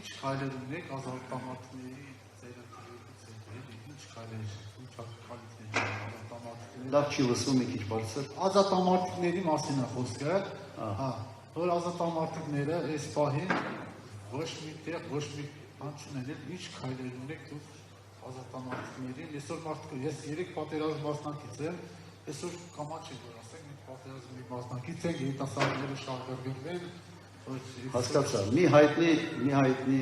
ինչ քայլեր ունեք ազատամարտիկների ծերերի, ինչ քայլեր, ինչ ակտիվիտեներ ազատամարտիկների։ Լավ չի լսվում մի քիչ բարձր։ Ազատամարտիկների մասին է խոսքը, հա, որ ազատամարտիկները այս պահին ոչ մի տեղ, ոչ մի բան չունեն, ինչ քայլեր ունեք դուք ազատամարտիկներին։ Այսօր մարդիկ, ես 3 պատերազմ մասնակից եմ, այսօր կամաչ եք որ ասենք, մենք պատերազմի մասնակից ենք, երիտասարդները շահագրգռվել, Հասկացա, մի հայտնի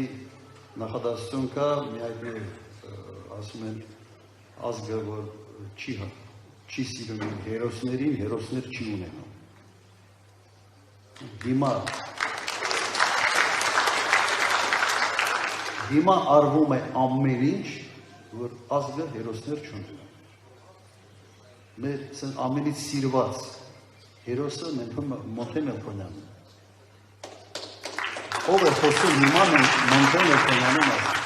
նախադասություն կա, մի հայտնի ասում են ազգը, որ չի սիրում հերոսներին, հերոսներ չի ունենում։ Հիմա արվում է ամեն ինչ, որ ազգը հերոսներ չունենա։ Մեր ամենից սիրված հերոսը Մոնտե Մելքոնյանն է։ Ով է խոսում հիմա Մոնտե Մելքոնյանի մասին։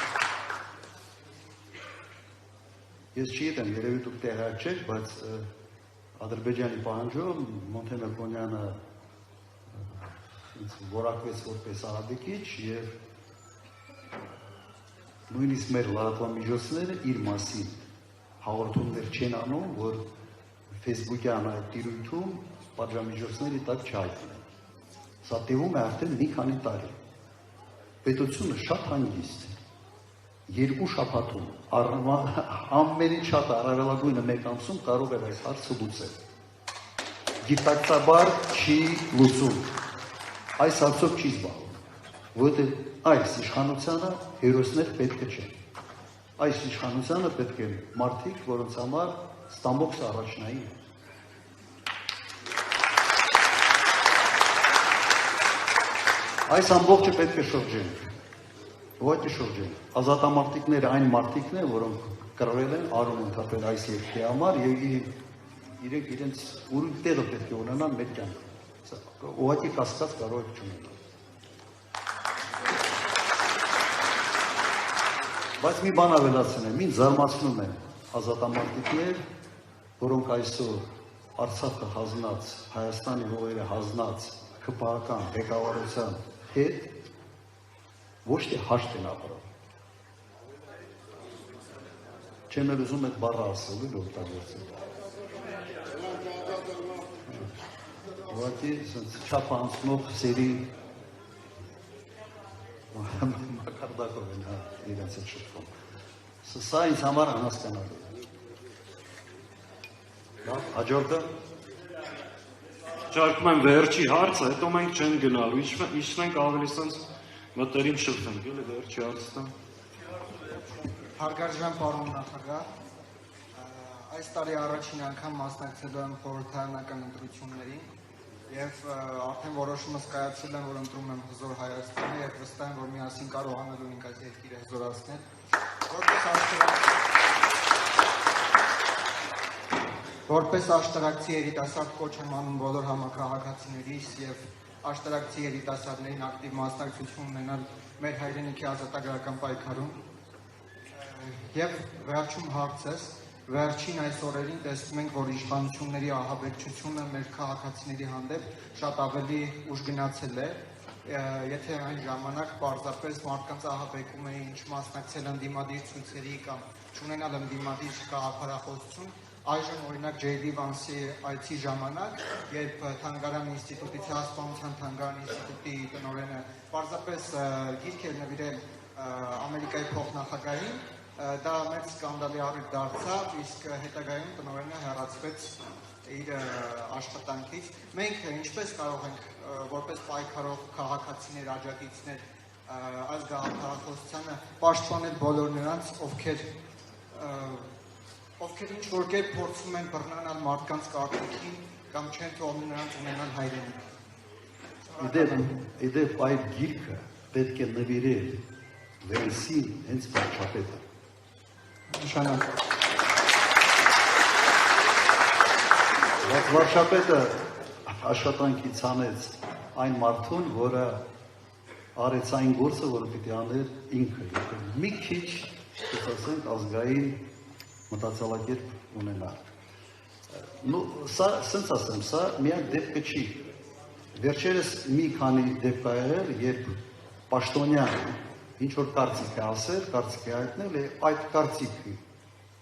Ես չգիտեմ, երևի դուք տեղյակ չեք, բայց Ադրբեջանի պահանջով Մոնտե Մելքոնյանը որակվեց որպես ահաբեկիչ եւ նույնիսկ մեր լրատվամիջոցները իր մասին հաղորդումներ չեն անում, որ Facebook-յան այդ տիրույթում պատժամիջոցների տակ չհայտնեն։ Սա տևում է արդեն մի քանի տարի։ Պետությունը շատ հանգիստ է։ 2 շաբաթում ամենից շատ առավելագույնը 1 ամսում կարող է այս հարցը լուծել։ Գիտակցաբար չի լուծում։ Այս հարցով չի զբաղվում, որովհետև այս իշխանությանը հերոսներ պետք չեն։ Այս իշխանությանը պետք են մարդիկ, որոնց համար ստամոքսը առաջնային է։ Այս ամբողջը պետք է շրջենք, ուղղակի շրջենք։ Ազատամարտիկները այն մարդիկն են, որոնք կրվել են, արուն են թափել այս երկրի համար եւ իրենք իրենց ուրույն տեղը պետք է ունենան մեր կյանքում։ Ուղղակի կասկած կարող եք չունենալ։ Բայց մի բան ավելացնեմ, ինձ զարմացնում են ազատամարտիկներ, որոնք այսօր Արցախը հանձնած, Հայաստանի հողերը հանձնած ՀՊԱ-ական ղեկավարության հետ ոչ թե հաշտ են ապրում։ Չեմ էլ ուզում այդ բառը ասելու օգտագործել։ Ուղղակի չափ անցնող սերի մակարդակով են իրենց հետ շփվում։ Սա ինձ համար անհասկանալի է։ Հաջորդը Ճարքում եմ վերջի հարցը, հետո մենք չենք գնալու, իշնենք ավելի սենց մտերիմ շփվենք, էլի վերջի հարցը։ Հարգարժան պարոն նախագահ, այս տարի առաջին անգամ մասնակցելու եմ խորհրդարանական ընտրություններին եւ արդեն որոշումս կայացել եմ, որ ընտրում եմ հզոր Հայաստանը եւ վստահ եմ, որ միասին կարողանալու ենք այս երկիրը հզորացնել։ Որպես աշտարակցի երիտասարդ կոչ եմ անում բոլոր համաքաղաքացիներից եւ աշտարակցի երիտասարդներին ակտիվ մասնակցություն ունենալ մեր հայրենիքի ազատագրական պայքարում։ Եվ վերջում հարցս, վերջին այս օրերին տեսնում ենք, որ իշխանությունների ահաբեկչությունը մեր քաղաքացիների հանդեպ շատ ավելի ուժ գնացել է։ Եթե այն ժամանակ պարզապես մարդկանց ահաբեկում էին, չմասնակցել ընդդիմադիր ցույցերի կամ չունենալ ընդդիմադիր գաղափարախոսություն, այժմ օրինակ J.D. Vance-ի այցի ժամանակ, երբ Թանգարան ինստիտուտի ցեղասպանության Թանգարան ինստիտուտի տնօրենը պարզապես գիրք էր նվիրել Ամերիկայի փոխնախագահին, դա մեծ սկանդալի առիթ դարձավ, իսկ հետագայում տնօրենը հեռացվեց իր աշխատանքից։ Մենք ինչպես կարող ենք որպես պայքարող քաղաքացիներ, աջակիցներ այս գաղափարախոսությանը պաշտպանել բոլոր նրանց, ովքեր ինչ-որ կերպ փորձում են բռնանալ մարդկանց կարծիքին կամ չեն թողնում նրանց ունենալ հայրենիք։ Իդեպ այդ գիրքը պետք է նվիրել Վենսին հենց վարչապետը։ Նշանակ։ Վարչապետը աշխատանքից անեց այն մարդուն, որը արեց այն գործը, որը պիտի աներ ինքը։ Մի քիչ, ասենք, ազգային մտածելակերպ ունենալ։ Սա, սենց ասեմ, սա միակ դեպքը չի։ Վերջերս մի քանի դեպք ա եղել, երբ պաշտոնյան ինչ որ կարծիք է ասել, կարծիք է հայտնել, այդ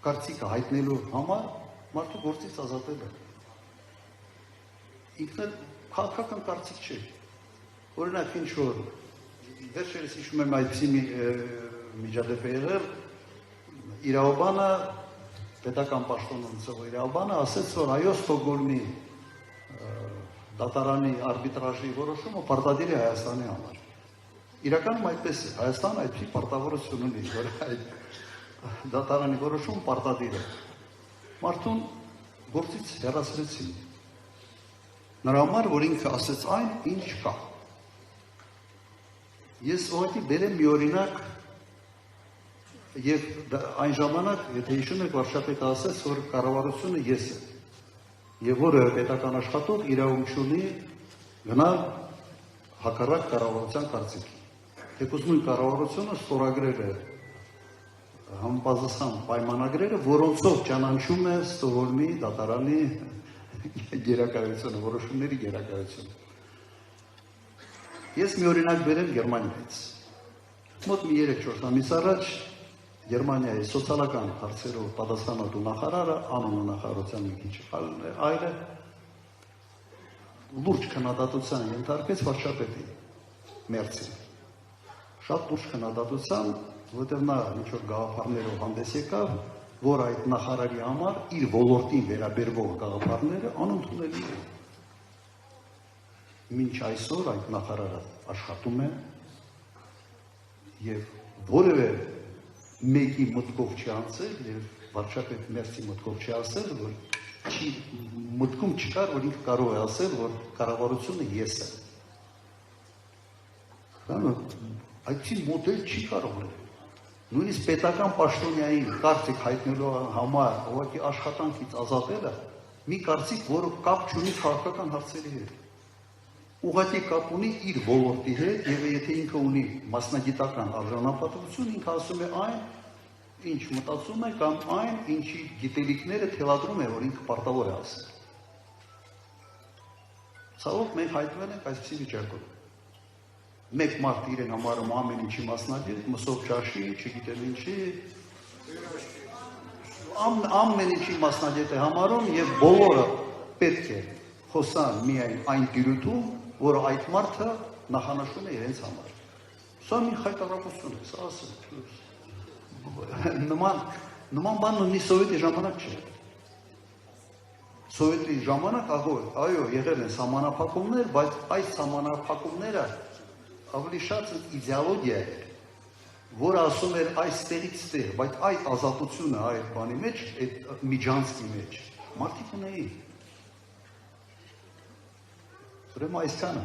կարծիքը հայտնելու համար մարդու գործից ազատել է։ Ինքն էլ քաղաքական կարծիք չէ։ Օրինակ ինչ որ վերջերս հիշում եմ այդպիսի միջադեպ է եղել, իրավաբանը, պետական պաշտոնում ծով իրավաբանը ասեց, որ այո Ստոկգոլմի դատարանի արբիտրաժի որոշումը պարտադիր է Հայաստանի համար։ Իրականում այդպես է, Հայաստանը այդպիսի պարտավորություն ունի, որ այդ դատարանի որոշումը պարտադիր է։ Մարդուն գործից հեռացրեցին։ Նրա համար, որ ինքը ասեց այն, ինչ կա։ Ես ուղղակի բերեմ մի օրինակ, եւ այն ժամանակ, եթե հիշում եք, վարչապետը ասեց, որ կառավարությունը ես եմ։ Եվ որը պետական աշխատող իրավունք չունի գնալ հակառակ կառավարության կարծիքի։ Թեկուզ նույն կառավարությունը ստորագրել է համապատասխան պայմանագրերը, որոնցով ճանաչում է Ստոկգոլմի դատարանի գերակայությունը, որոշումների գերակայությունը։ Ես մի օրինակ բերեմ Գերմանիայից։ Մոտ մի 3-4 ամիս առաջ Գերմանիայի սոցիալական հարցերով պատասխանատու նախարարը, անունը նախարարության մի քիչ այլ է, լուրջ քննադատության ենթարկեց վարչապետին, Մերցին։ Շատ լուրջ քննադատության, որտեղ նա ինչ-որ գաղափարներով հանդես եկավ, որ այդ նախարարի համար իր ոլորտին վերաբերվող գաղափարները անընդունելի են։ Մինչ այսօր այդ նախարարը աշխատում է եւ որևէ մեկի մտքով չի անցել եւ վարչապետ Մերցի մտքով չի ասել, որ մտքում չկար, որ ինքը կարող է ասել, որ կառավարությունը ես եմ։ Այդպիսի մոդել չի կարող լինել։ Նույնիսկ պետական պաշտոնյային կարծիք հայտնելու համար ուղղակի աշխատանքից ազատելը մի կարծիք, որը կապ չունի քաղաքական հարցերի հետ։ Ուղղակի կապ ունի իր ոլորտի հետ, եւ եթե ինքը ունի մասնագիտական արժանապատվություն, ինքը ասում է այն, ինչ մտածում է, կամ այն, ինչի գիտելիքները թելադրում է, որ ինքը պարտավոր է ասել։ Ցավոք մենք հայտնվել ենք այսպիսի վիճակում։ Մեկ մարդ իրեն համարում ամեն ինչի մասնագետ, մսով ճաշի, չգիտեմ ինչի, ամեն ինչի մասնագետ է համարում եւ բոլորը պետք է խոսան միայն այն դիրույթում, որ այդ մարդը նախանշում է իրենց համար։ Սա մի խայտարակություն է, սա ասել։ Նման բան ունի սովետի ժամանակ չէ։ Սովետի ժամանակ այո, եղել են սահմանափակումներ, բայց այս սահմանափակումները ավելի շատ իդեոլոգիա է, որը ասում էր այստեղից ստեղ, բայց այդ ազատությունը այդ բանի մեջ, այդ միջանցքի մեջ, մարդիկ ունեին։ Ուրեմն այսքանը։